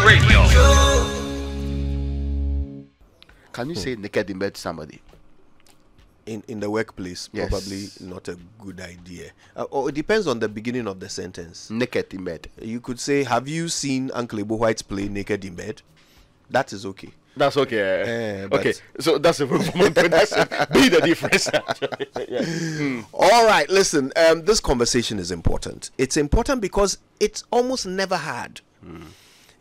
Radio. Can you say naked in bed to somebody? In the workplace, Yes. probably not a good idea. Or it depends on the beginning of the sentence. Naked in bed. You could say, have you seen Uncle Ebo White play naked in bed? That is okay. That's okay. But- Okay, so that's a woman. That's be the difference. Yeah. All right, listen, this conversation is important. It's important because it's almost never had.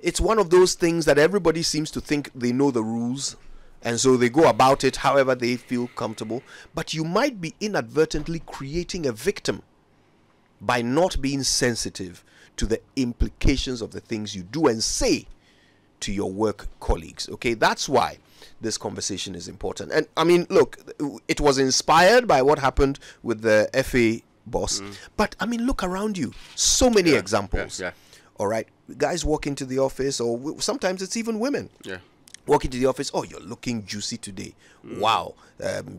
It's one of those things that everybody seems to think they know the rules, and so they go about it however they feel comfortable. But you might be inadvertently creating a victim by not being sensitive to the implications of the things you do and say to your work colleagues. Okay, that's why this conversation is important. And I mean, look, it was inspired by what happened with the FA boss, but I mean, look around you, so many examples. Yeah. All right, guys walk into the office, or sometimes it's even women. Yeah. Walk into the office, oh, you're looking juicy today. Wow,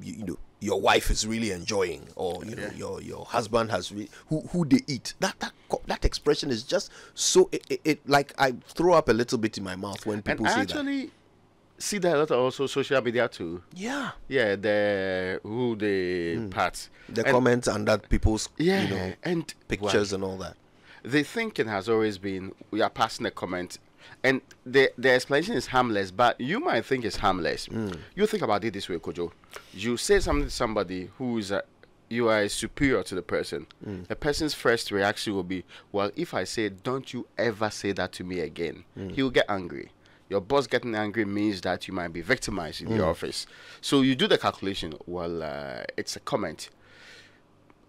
you know, your wife is really enjoying, or you know, your husband has who they eat. That expression is just so it like I throw up a little bit in my mouth when people And say I actually see that a lot also social media too. that. Yeah, Yeah, the parts. the And- comments under people's Yeah, you know and pictures and all that. the thinking has always been we are passing a comment, and the explanation is harmless, but you might think it's harmless. You think about it this way, Kojo. You say something to somebody who is you are superior to the person. The person's first reaction will be, well, if I say, don't you ever say that to me again, he will get angry. Your boss getting angry means that you might be victimized in the office. So you do the calculation. Well, it's a comment.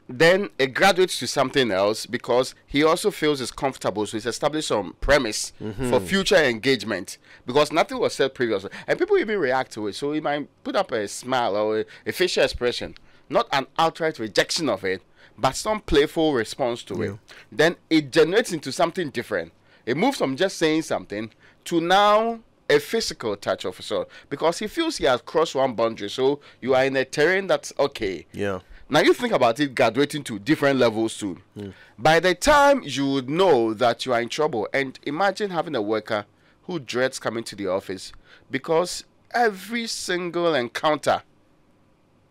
Then it graduates to something else because he also feels it's comfortable, so he's established some premise for future engagement because nothing was said previously, and people even react to it. So he might put up a smile or a facial expression, not an outright rejection of it, but some playful response to it. Then it generates into something different. It moves from just saying something to now a physical touch of sort because he feels he has crossed one boundary. So you are in a terrain that's okay. Yeah. Now you think about it graduating to different levels too. By the time you would know that you are in trouble, and imagine having a worker who dreads coming to the office because every single encounter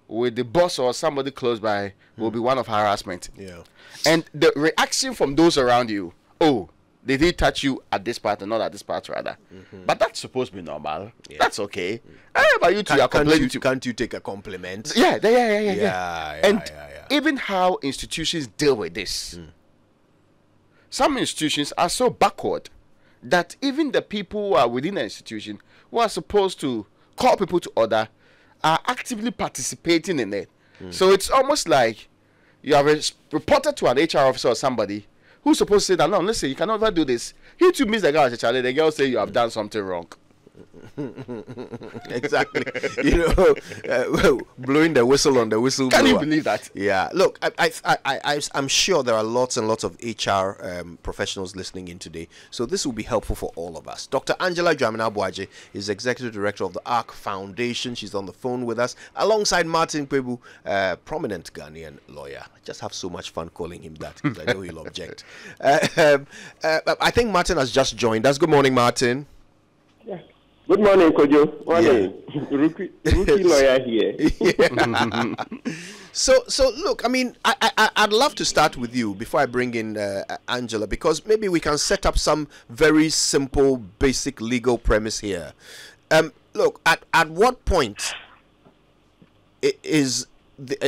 with the boss or somebody close by will be one of harassment. Yeah. And the reaction from those around you, oh, they did touch you at this part and not at this part rather. But that's supposed to be normal. That's okay. But you two are complaining to. Can't you take a compliment? Yeah. And yeah. even how institutions deal with this. Some institutions are so backward that even the people who are within the institution who are supposed to call people to order are actively participating in it. So it's almost like you have reported to an HR officer or somebody who's supposed to say that, no, listen, you cannot ever do this. He too meets the girl at Charlie. The girl say you have done something wrong. Exactly. You know, blowing the whistle on the whistle. Can you believe that? Yeah. Look, I'm sure there are lots and lots of HR professionals listening in today, so this will be helpful for all of us. Dr. Angela Dwamena-Aboagye is Executive Director of the ARC Foundation. She's on the phone with us alongside Martin Kpebu, prominent Ghanaian lawyer. I just have so much fun calling him that because I know he'll object. I think Martin has just joined us. Good morning, Martin. Yeah. Good morning, Kojo. Morning. Rookie lawyer here. So look, I mean, I'd love to start with you before I bring in Angela, because maybe we can set up some very simple, basic legal premise here. Look, at what point is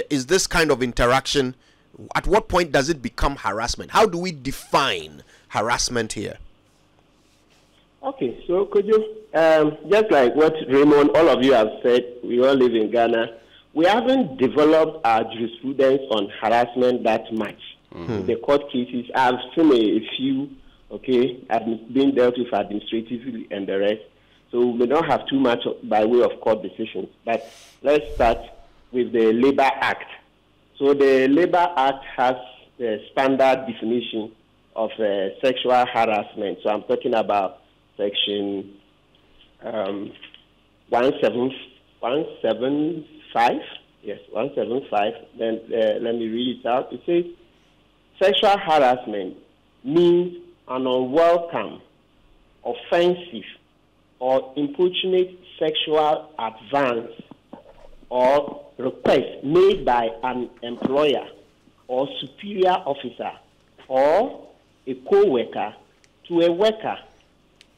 this kind of interaction? At what point does it become harassment? How do we define harassment here? Okay, so Kojo, just like what Raymond, all of you have said, we all live in Ghana. We haven't developed our jurisprudence on harassment that much. The court cases, I've seen a few, okay, have been dealt with administratively and the rest. So we may not have too much by way of court decisions. But let's start with the Labor Act. So the Labor Act has the standard definition of sexual harassment. So I'm talking about Section 175. Yes, 175. Then let me read it out. It says, sexual harassment means an unwelcome offensive or importunate sexual advance or request made by an employer or superior officer or a co-worker to a worker,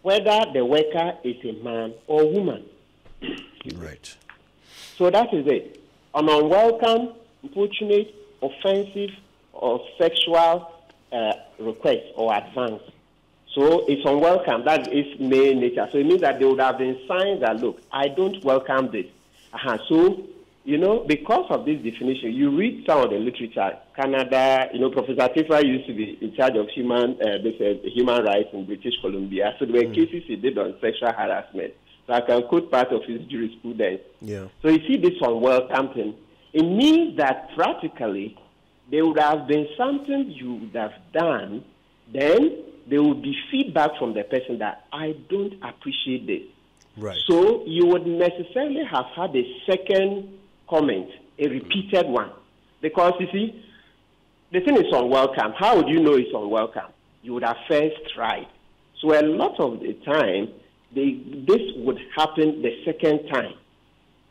whether the worker is a man or woman. Right. So that is it. An unwelcome, importunate, offensive, or sexual request or advance. So it's unwelcome. That is main nature. So it means that there would have been signs that, look, I don't welcome this. So, you know, because of this definition, you read some of the literature. Canada, you know, Professor Tifa used to be in charge of human rights in British Columbia. So there were cases he did on sexual harassment. So I can quote part of his jurisprudence. Yeah. So you see this unwelcome thing. It means that practically there would have been something you would have done, then there would be feedback from the person that I don't appreciate this. Right. So you would necessarily have had a second comment, a repeated one. Because you see, the thing is unwelcome. How would you know it's unwelcome? You would have first tried. So a lot of the time, this would happen the second time.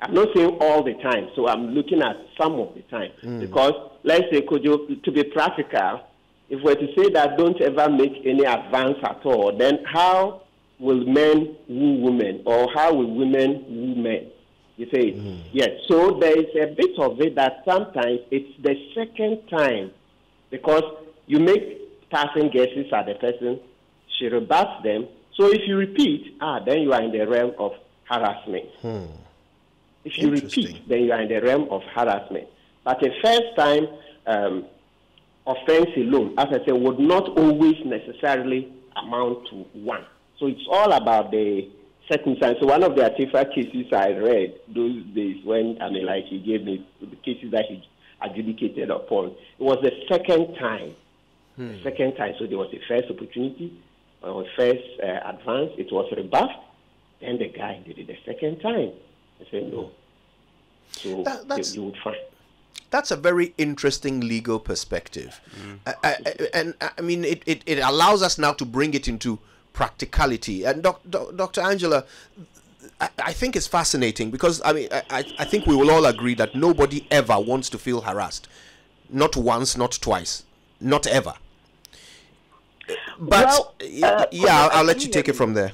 I'm not saying all the time, so I'm looking at some of the time. Because, let's say, to be practical, if we're to say that don't ever make any advance at all, then how will men woo women, or how will women woo men? You say, yes. So there is a bit of it that sometimes it's the second time, because you make passing guesses at the person, she rebuts them. So if you repeat, then you are in the realm of harassment. If you repeat, then you are in the realm of harassment. But a first time offense alone, as I said, would not always necessarily amount to one. So it's all about the circumstance. So one of the Atifa cases I read those days when, he gave me the cases that he adjudicated upon, it was the second time. The second time. So there was a first opportunity, or first advance. It was rebuffed. Then the guy did it the second time. I said no. So you would find. That's a very interesting legal perspective. I mean, it allows us now to bring it into practicality. And Dr. Angela, I think it's fascinating because, I mean, I think we will all agree that nobody ever wants to feel harassed. Not once, not twice, not ever. But, I'll let you take it from there.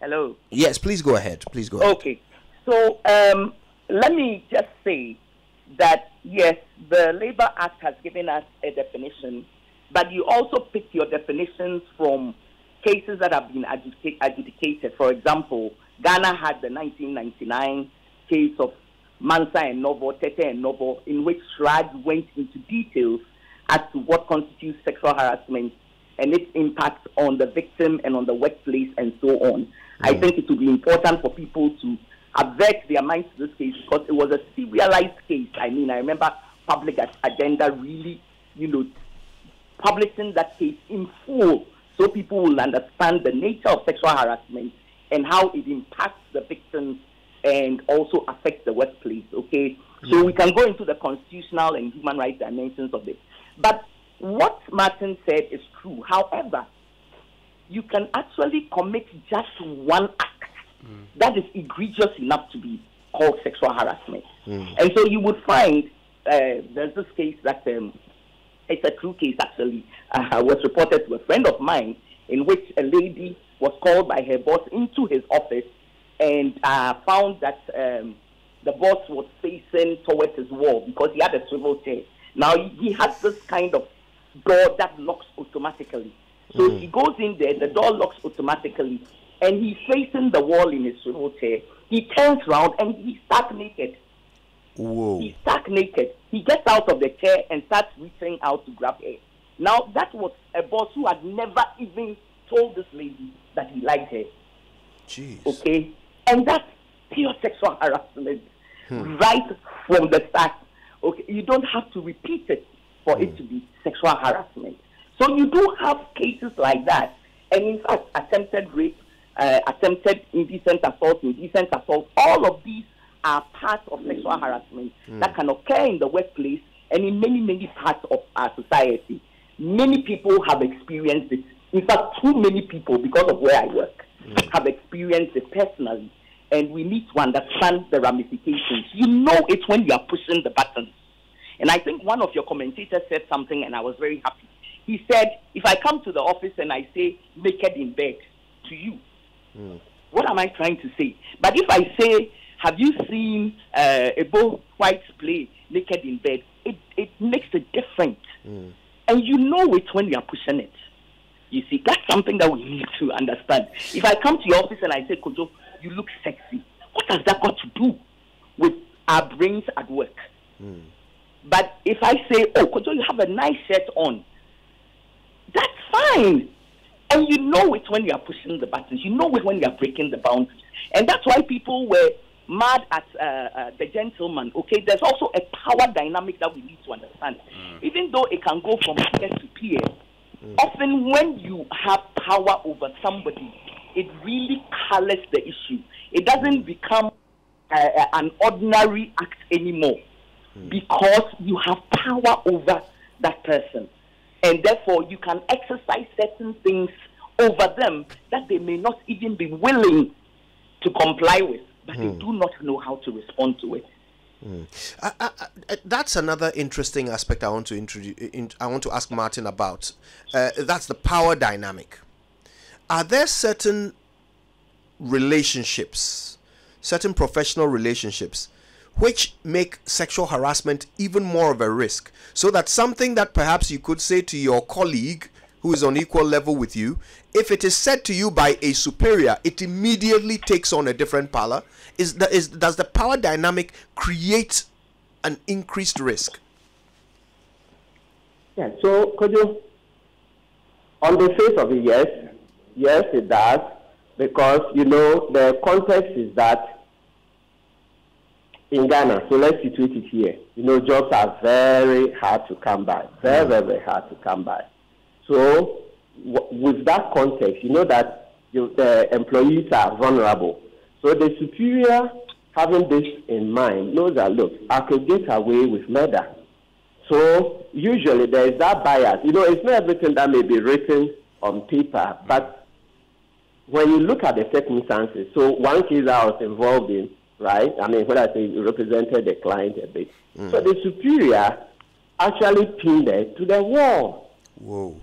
Hello. Yes, please go ahead. Please go ahead. Okay. So let me just say that, yes, the Labor Act has given us a definition, but you also pick your definitions from cases that have been adjudicated. For example, Ghana had the 1999 case of Mansa and Novo, Tete and Novo, in which SRAG went into details as to what constitutes sexual harassment and its impact on the victim and on the workplace and so on. I think it would be important for people to avert their minds to this case because it was a serialized case. I mean, I remember Public Agenda really, publishing that case in full so people will understand the nature of sexual harassment and how it impacts the victims and also affects the workplace, okay? So we can go into the constitutional and human rights dimensions of this. But what Martin said is true. However, you can actually commit just one act that is egregious enough to be called sexual harassment. And so you would find there's this case that it's a true case actually was reported to a friend of mine in which a lady was called by her boss into his office and found that the boss was facing towards his wall because he had a swivel chair. Now he has this kind of door that locks automatically. So he goes in there, the door locks automatically, and he's facing the wall in his swivel chair. He turns around and he's stark naked. Whoa. He's stark naked. He gets out of the chair and starts reaching out to grab her. Now, that was a boss who had never even told this lady that he liked her. Jeez. Okay? And that's pure sexual harassment right from the start. Okay? You don't have to repeat it for it to be sexual harassment. So you do have cases like that. And in fact, attempted rape, attempted indecent assault, all of these are parts of sexual harassment that can occur in the workplace and in many, many parts of our society. Many people have experienced it. In fact, too many people, because of where I work, have experienced it personally. And we need to understand the ramifications. You know it when you are pushing the buttons. And I think one of your commentators said something, and I was very happy. He said, if I come to the office and I say naked in bed to you, what am I trying to say? But if I say, have you seen a Bo White play naked in bed, it makes a difference. And you know it when you are pushing it. You see, that's something that we need to understand. If I come to your office and I say, Kojo, you look sexy, what has that got to do with our brains at work? But if I say, oh, Kojo, you have a nice shirt on, that's fine. And you know it when you are pushing the buttons. You know it when you are breaking the boundaries. And that's why people were mad at the gentleman. Okay, there's also a power dynamic that we need to understand. Even though it can go from peer to peer, often when you have power over somebody, it really colors the issue. It doesn't become an ordinary act anymore because you have power over that person. And therefore, you can exercise certain things over them that they may not even be willing to comply with, but they do not know how to respond to it. That's another interesting aspect I want to introduce. I want to ask Martin about. That's the power dynamic. Are there certain relationships, certain professional relationships, which make sexual harassment even more of a risk? So that something that perhaps you could say to your colleague who is on equal level with you, if it is said to you by a superior, it immediately takes on a different color. Does the power dynamic create an increased risk? Yeah, so could you, on the face of it, yes, it does, because, you know, the context is that in Ghana, so let's situate it here, you know, jobs are very hard to come by, very hard to come by. So with that context, you know that the employees are vulnerable. So the superior, having this in mind, knows that, look, I could get away with murder. So usually there is that bias. You know, it's not everything that may be written on paper, but when you look at the circumstances, so one case I was involved in, right? I mean, when I say represented the client a bit. So the superior actually pinned it to the wall. Whoa.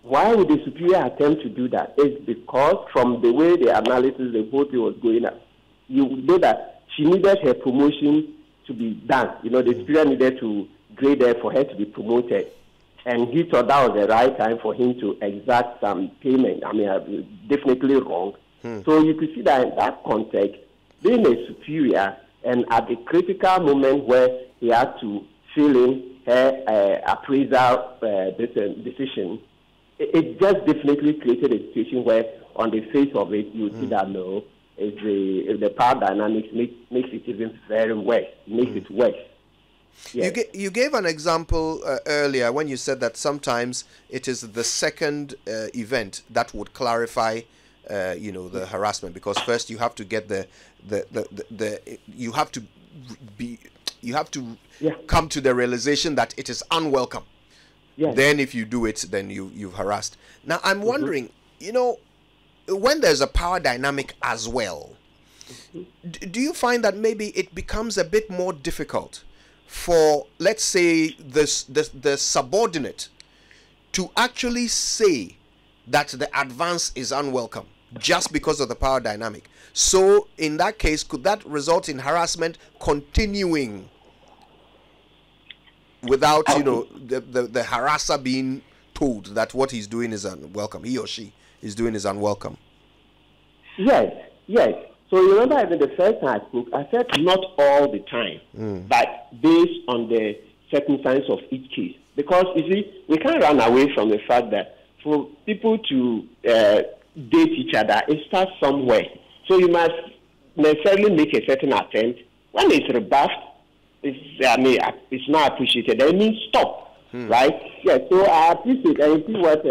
Why would the superior attempt to do that? It's because from the way the analysis, the whole thing was going up, you know that she needed her promotion to be done. You know, the superior needed to grade her for her to be promoted. And he thought that was the right time for him to exact some payment. I mean, definitely wrong. So you could see that in that context, being a superior and at the critical moment where he had to fill in her appraisal decision, it just definitely created a situation where, on the face of it, you see that no, the power dynamics makes it even very worse. Makes it worse. Yes. You gave an example earlier when you said that sometimes it is the second event that would clarify, you know, the harassment, because first you have to get you have to come to the realization that it is unwelcome. Yes. Then if you do it, then you've harassed. Now I'm wondering, you know, when there's a power dynamic as well, do you find that maybe it becomes a bit more difficult for, let's say, the subordinate to actually say that the advance is unwelcome just because of the power dynamic? So in that case, could that result in harassment continuing without, you know, the harasser being told that what he's doing is unwelcome, he or she is doing is unwelcome? Yes. So you remember even the first time I spoke, I said not all the time, but based on the circumstances of each case. Because, you see, we can't run away from the fact that for people to date each other, it starts somewhere. So you must necessarily make a certain attempt. When it's rebuffed, it's not appreciated. That means stop, right? Yeah, so I appreciate, and you see what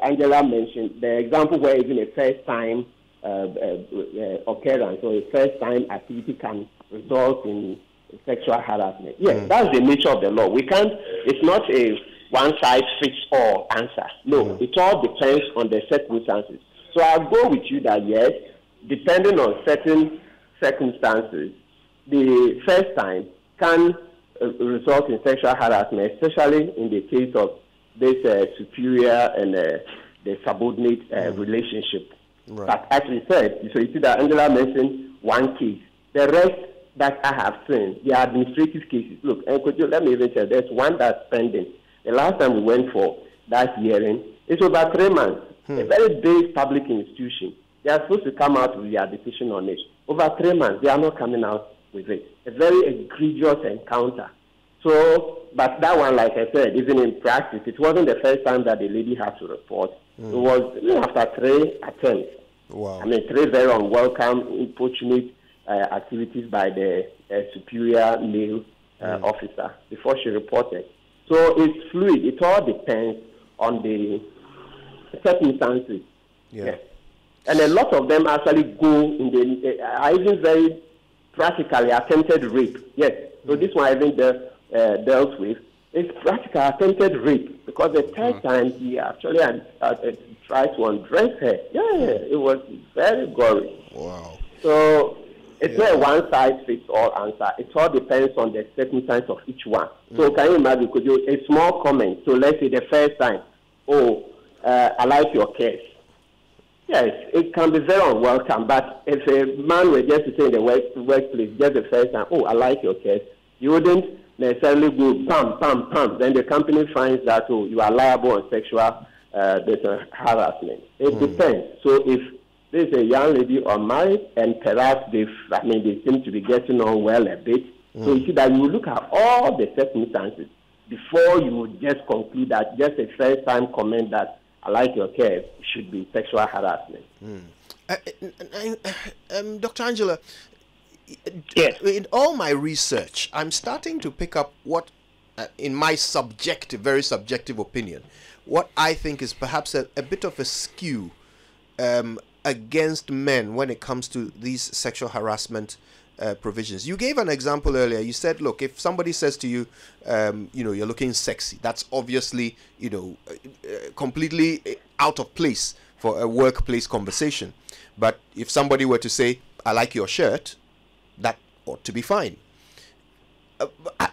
Angela mentioned, the example where even a first-time occurrence or a first-time activity can result in sexual harassment. Yes, that's the nature of the law. We can't, it's not one-size-fits-all answer. No, it all depends on the circumstances. So I'll go with you that yes, depending on certain circumstances, the first time can result in sexual harassment, especially in the case of this superior and the subordinate relationship. Right. But as we said, so you see that Angela mentioned one case. The rest that I have seen, the administrative cases. Look, and could you let me even tell, there's one that's pending. The last time we went for that hearing, it's over 3 months. A very big public institution. They are supposed to come out with their decision on it. Over 3 months, they are not coming out with it. A very egregious encounter. So, but that one, like I said, even in practice, it wasn't the first time that the lady had to report. It was after 3 attempts. Wow. I mean, 3 very unwelcome, importunate activities by the superior male officer before she reported. So it's fluid. It all depends on the circumstances. Yeah. Yes. And a lot of them actually go in the, even very practically attempted rape. Yes. So this one I think dealt with. It's practical attempted rape because the third time he actually tried to undress her. Yeah, it was very gory. Wow. So it's not a one-size-fits-all answer. It all depends on the circumstance of each one. So can you imagine, could you, a small comment, so let's say the first time, I like your case. Yes, it can be very unwelcome, but if a man were just to say in the workplace, just the first time, I like your case, you wouldn't necessarily go pam, pam, pam. Then the company finds that, you are liable on sexual harassment. It depends. So if there's a young lady unmarried and perhaps they seem to be getting on well a bit, so you see that you look at all the circumstances before you would just conclude that just a first time comment that I like your care should be sexual harassment. Dr. Angela, Yes. in all my research, I'm starting to pick up what, in my very subjective opinion, what I think is perhaps a bit of a skew against men when it comes to these sexual harassment provisions. You gave an example earlier. You said, look, if somebody says to you, you're looking sexy, that's obviously, completely out of place for a workplace conversation. But if somebody were to say, I like your shirt, that ought to be fine.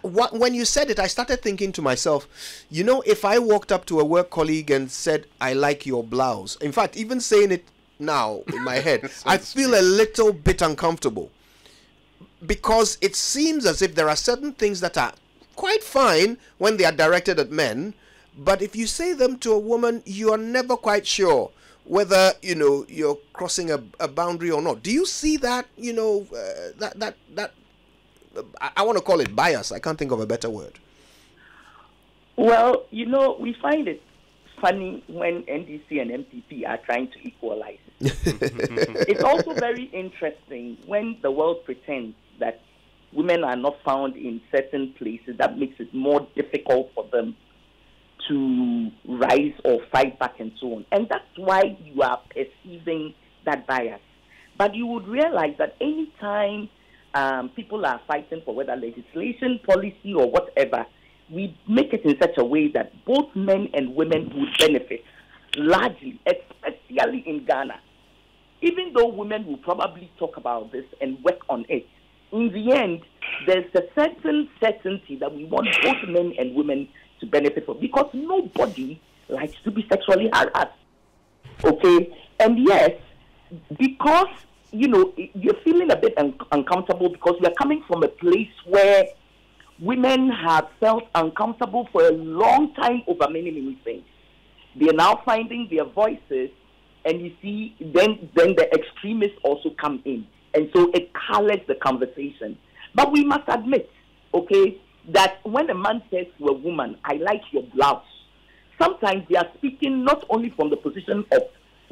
When you said it, I started thinking to myself, if I walked up to a work colleague and said, I like your blouse, in fact, even saying it now in my head, I feel a little bit uncomfortable. Because it seems as if there are certain things that are quite fine when they are directed at men, but if you say them to a woman, you are never quite sure whether you're crossing a boundary or not. Do you see that? That I want to call it bias. I can't think of a better word. Well, we find it funny when NDC and MPP are trying to equalize. It's also very interesting when the world pretends that women are not found in certain places. That makes it more difficult for them to rise or fight back and so on. And that's why you are perceiving that bias. But you would realize that any time people are fighting for whether legislation, policy, or whatever, we make it in such a way that both men and women would benefit largely, especially in Ghana. Even though women will probably talk about this and work on it, in the end, there's a certain certainty that we want both men and women to benefit from, because nobody likes to be sexually harassed. Okay? And yes, because, you're feeling a bit uncomfortable because we are coming from a place where women have felt uncomfortable for a long time over many, many things. They are now finding their voices, and you see, then the extremists also come in. And so it colors the conversation. But we must admit, okay, that when a man says to a woman, I like your blouse, sometimes they are speaking not only from the position of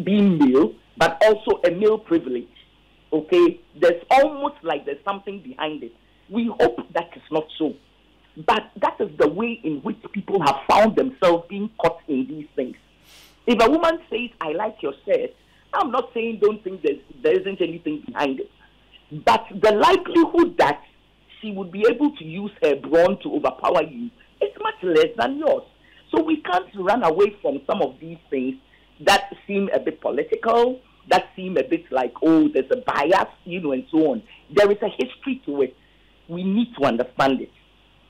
being male, but also a male privilege. Okay? There's almost like there's something behind it. We hope that is not so. But that is the way in which people have found themselves being caught in these things. If a woman says, I like your shirt, I'm not saying don't think there isn't anything behind it. But the likelihood that she would be able to use her brawn to overpower you is much less than yours. So we can't run away from some of these things that seem a bit political, that seem a bit like, oh, there's a bias, and so on. There is a history to it. We need to understand it.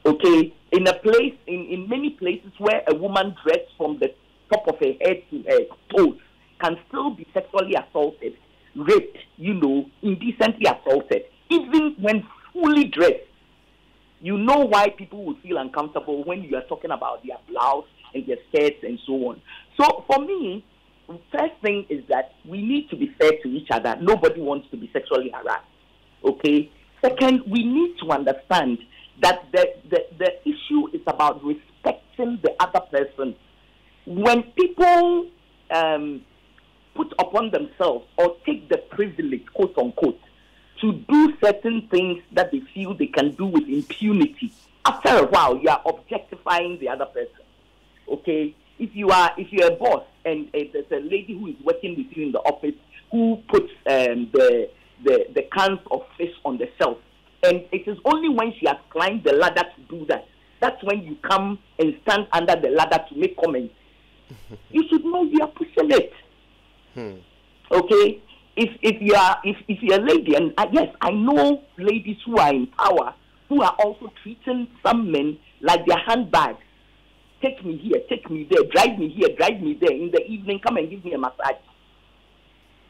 Okay? In many places where a woman dressed from the top of her head to her toes can still be sexually assaulted, raped, indecently assaulted, even when fully dressed. You know why people would feel uncomfortable when you are talking about their blouse and their skirts and so on. So for me, first thing is that we need to be fair to each other. Nobody wants to be sexually harassed. Okay? Second, we need to understand that the issue is about respecting the other person. When people put upon themselves or take the privilege, quote unquote, to do certain things that they feel they can do with impunity, after a while you are objectifying the other person. Okay? If you're a boss and there's a lady who is working with you in the office who puts the cans of fish on the shelf, and it is only when she has climbed the ladder to do that, that's when you come and stand under the ladder to make comments. You should know you are pushing it. Okay? If you're a lady, and yes, I know ladies who are in power who are also treating some men like their handbags. Take me here, take me there, drive me here, drive me there. In the evening, come and give me a massage.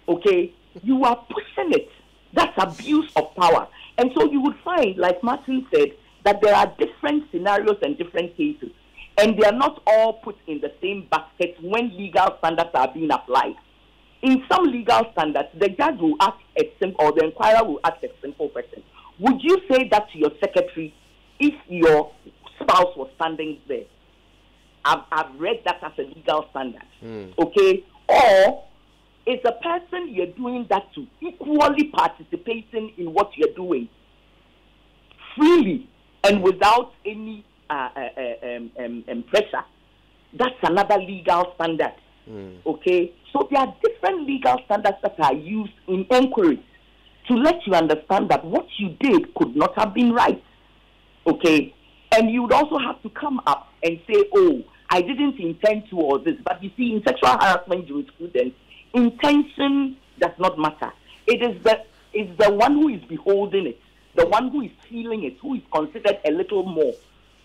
Okay? You are pushing it. That's abuse of power. And so you would find, like Martin said, that there are different scenarios and different cases. And they are not all put in the same basket when legal standards are being applied. In some legal standards, the judge will ask or the inquirer will ask a simple question. Would you say that to your secretary if your spouse was standing there? I've read that as a legal standard. Okay? Or is the person you're doing that to equally participating in what you're doing freely and without any pressure? That's another legal standard. Okay? So there are different legal standards that are used in inquiries to let you understand that what you did could not have been right. Okay? And you would also have to come up and say, oh, I didn't intend to all this. But you see, in sexual harassment jurisprudence, intention does not matter. It is the one who is beholding it, the one who is feeling it, who is considered a little more.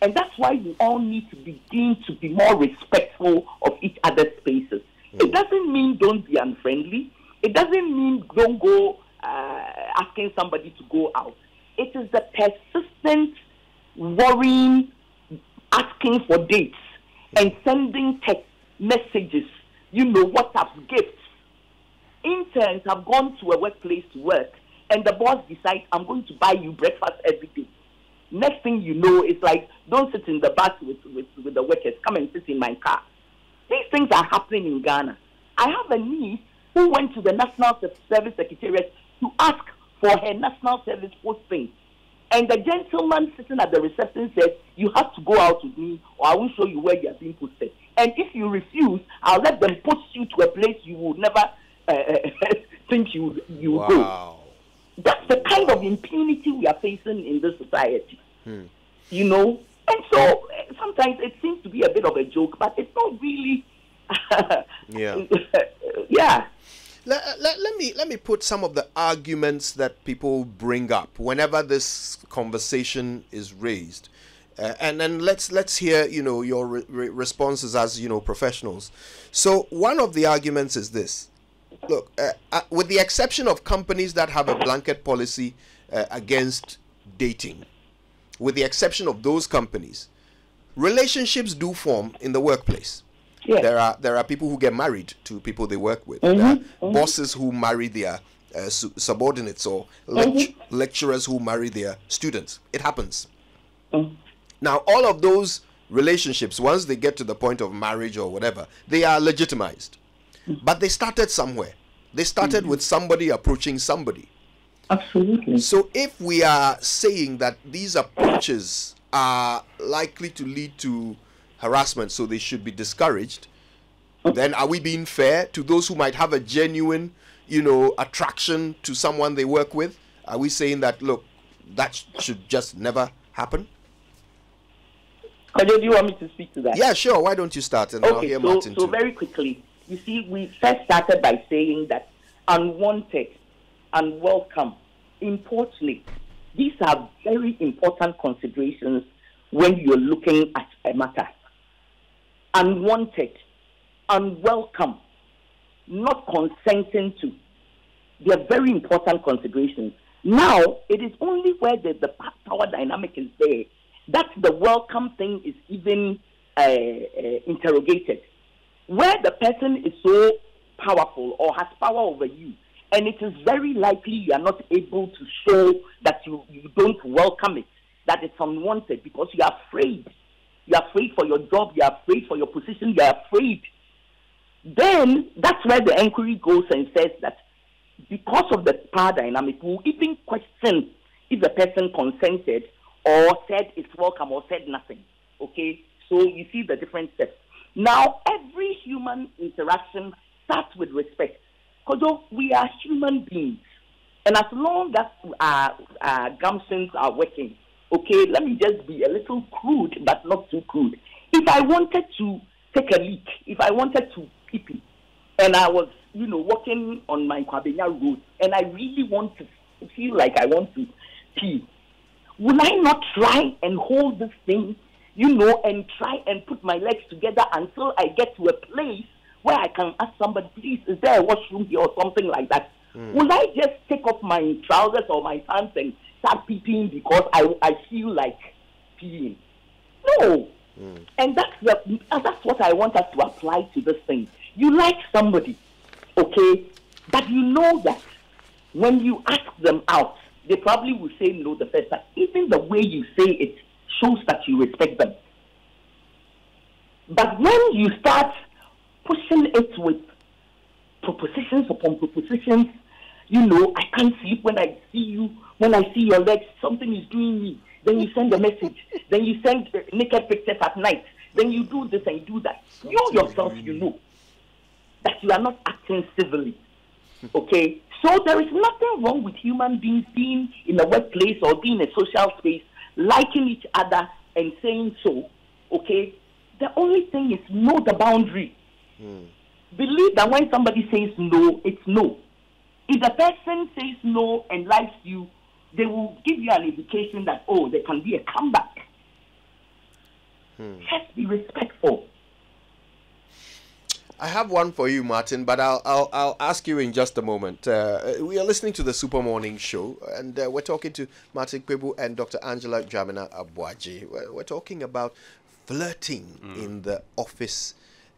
And that's why we all need to begin to be more respectful of each other's spaces. It doesn't mean don't be unfriendly. It doesn't mean don't go asking somebody to go out. It is the persistent worrying, asking for dates, and sending text messages, WhatsApp gifts. Interns have gone to a workplace to work, and the boss decides, I'm going to buy you breakfast every day. Next thing you know, it's like, don't sit in the bus with the workers. Come and sit in my car. These things are happening in Ghana. I have a niece who went to the National Service Secretariat to ask for her National Service posting. And the gentleman sitting at the reception said, you have to go out with me or I will show you where you are being posted. And if you refuse, I'll let them post you to a place you would never think you would go. That's the kind of impunity we are facing in this society. And so sometimes it seems to be a bit of a joke, but it's not really. Yeah. Let me put some of the arguments that people bring up whenever this conversation is raised, and then let's hear your responses as professionals. So one of the arguments is this: look, with the exception of companies that have a blanket policy against dating, with the exception of those companies, relationships do form in the workplace. Yeah. There are people who get married to people they work with. There are bosses who marry their subordinates, or lecturers who marry their students. It happens. Now, all of those relationships, once they get to the point of marriage or whatever, they are legitimized. But they started somewhere. They started with somebody approaching somebody. Absolutely. So if we are saying that these approaches are likely to lead to harassment, so they should be discouraged, then are we being fair to those who might have a genuine, attraction to someone they work with? Are we saying that, look, that should just never happen? Kojo, do you want me to speak to that? Yeah, sure. Why don't you start and I'll hear Martin so too. very quickly, you see, we first started by saying that unwanted, unwelcome, importunate, these are very important considerations when you're looking at a matter. Unwanted, unwelcome, not consenting to. They are very important considerations. Now, it is only where the power dynamic is there that the welcome thing is even interrogated. Where the person is so powerful or has power over you, and it is very likely you are not able to show that you don't welcome it, that it's unwanted because you are afraid. You are afraid for your job, you are afraid for your position, you are afraid. Then that's where the inquiry goes and says that because of the power dynamic, we'll even question if the person consented or said it's welcome or said nothing. Okay? So you see the different steps. Now, every human interaction starts with respect. Because we are human beings. And as long as our gumptions are working, okay, let me just be a little crude, but not too crude. If I wanted to take a leak, if I wanted to pee, and I was, walking on my Kwabenya road, and I really want to feel like I want to pee, will I not try and hold this thing, and try and put my legs together until I get to a place where I can ask somebody, please, is there a washroom here or something like that? Will I just take off my trousers or my pants and start peeing because I feel like peeing? No. And that's what I want us to apply to this thing. You like somebody, okay, but you know that when you ask them out, they probably will say no the first time. Even the way you say it shows that you respect them. But when you start pushing it with propositions upon propositions, I can't sleep when I see you, when I see your legs, something is doing me. Then you send a message, then you send naked pictures at night, then you do this and you do that. You yourself, that you are not acting civilly. Okay? So there is nothing wrong with human beings being in a workplace or being in a social space, liking each other and saying so. Okay? The only thing is know the boundary. Believe that when somebody says no, it's no. If the person says no and likes you, they will give you an indication that, there can be a comeback. Just be respectful. I have one for you, Martin, but I'll ask you in just a moment. We are listening to the Super Morning Show, and we're talking to Martin Kpebu and Dr. Angela Dwamena-Aboagye. We're talking about flirting in the office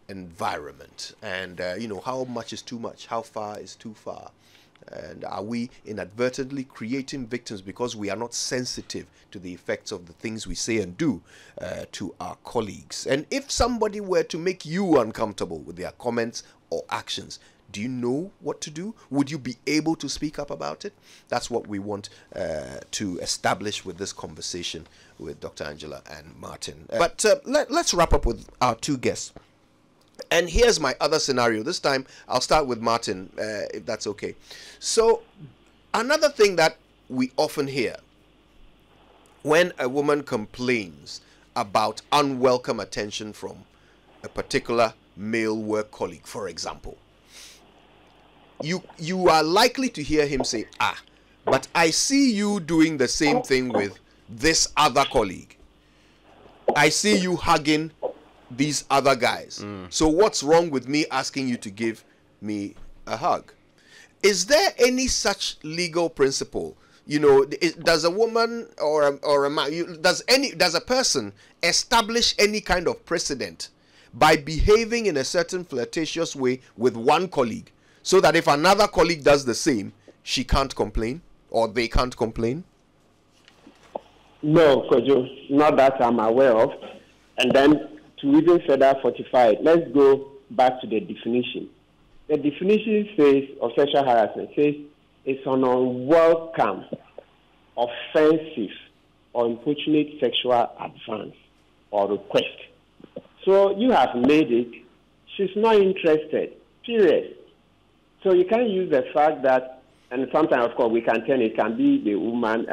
environment, and how much is too much, how far is too far, and are we inadvertently creating victims because we are not sensitive to the effects of the things we say and do to our colleagues? And if somebody were to make you uncomfortable with their comments or actions, do you know what to do? Would you be able to speak up about it? That's what we want to establish with this conversation with Dr. Angela and Martin. But let's wrap up with our two guests. And here's my other scenario. This time, I'll start with Martin, if that's okay. So, another thing that we often hear when a woman complains about unwelcome attention from a particular male work colleague, for example, you are likely to hear him say, but I see you doing the same thing with this other colleague. I see you hugging these other guys. So what's wrong with me asking you to give me a hug? Is there any such legal principle? Does a woman or a man, does a person establish any kind of precedent by behaving in a certain flirtatious way with one colleague, so that if another colleague does the same, she can't complain or they can't complain? No, Kojo, not that I'm aware of. And then to even further fortify it, let's go back to the definition. The definition says, of sexual harassment, says it's an unwelcome, offensive, or importunate sexual advance or request. So you have made it, she's not interested, period. So you can't use the fact that, and sometimes, of course, we can tell it can be the woman,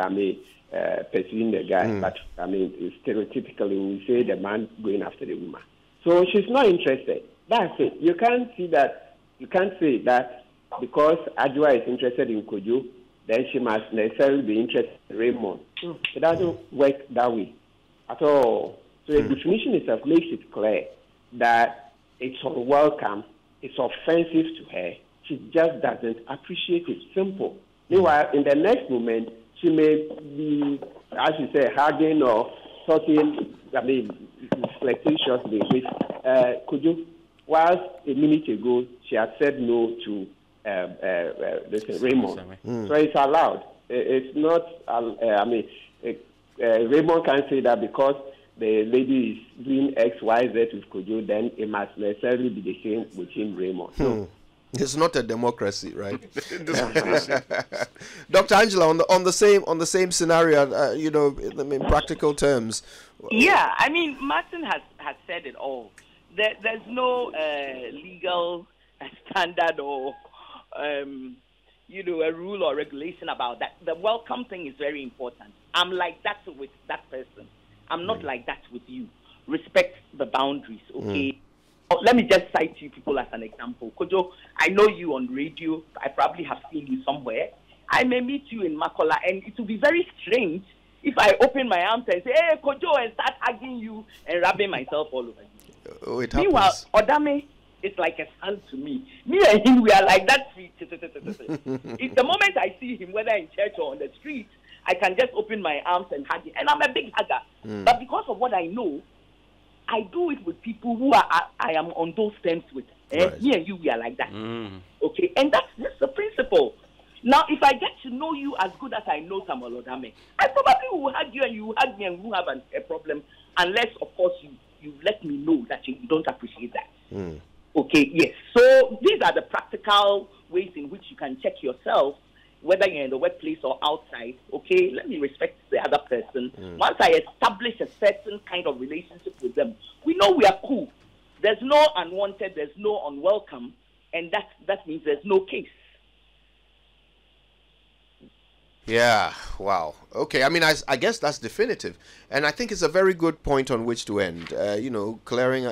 pursuing the guy. But I mean, stereotypically, we say the man going after the woman. So she's not interested. That's it. You can't see that. You can't say that because Adwoa is interested in Kojo, then she must necessarily be interested in Raymond. It doesn't work that way at all. So the definition itself makes it clear that it's unwelcome, it's offensive to her. She just doesn't appreciate it. Simple. Meanwhile, in the next moment, she may be, as you say, hugging or talking, I mean, flirtatiously with Kojo. Whilst a minute ago, she had said no to Raymond. So it's allowed. It's not, I mean, Raymond can't say that because the lady is doing X, Y, Z with Kojo, then it must necessarily be the same with him, Raymond. So, it's not a democracy, right? Dr. Angela, on the same scenario, you know, in practical terms. Yeah, I mean, Martin has said it all. There's no legal standard or you know, a rule or regulation about that. The welcome thing is very important. I'm like that with that person. I'm not like that with you. Respect the boundaries, okay? Let me just cite you people as an example. Kojo, I know you on radio. I probably have seen you somewhere. I may meet you in Makola, and it will be very strange if I open my arms and say, hey, Kojo, and start hugging you and rubbing myself all over you. Oh, it Meanwhile, happens. Odame is like a son to me. Me and him, we are like that. If the moment I see him, whether in church or on the street, I can just open my arms and hug him. And I'm a big hugger. But because of what I know, I do it with people who I am on those terms with. Right. Me and you, we are like that. Okay, and that's the principle. Now, if I get to know you as good as I know Samuel Odame, I probably will hug you and you will hug me and we will have a problem, unless, of course, you let me know that you don't appreciate that. Okay, yes. So these are the practical ways in which you can check yourself, whether you're in the workplace or outside. Okay, let me respect the other person. Once I establish a certain kind of relationship with them, we know we are cool. There's no unwanted, there's no unwelcome, and that means there's no case. Yeah, wow. Okay, I mean, I guess that's definitive. And I think it's a very good point on which to end, you know, clearing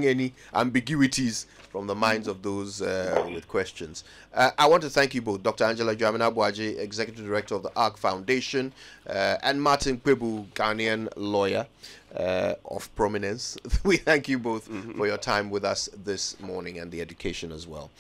any ambiguities from the minds of those with questions. I want to thank you both, Dr. Angela Dwamena-Aboagye, Executive Director of the ARC Foundation, and Martin Kpebu, Ghanaian lawyer of prominence. We thank you both for your time with us this morning and the education as well.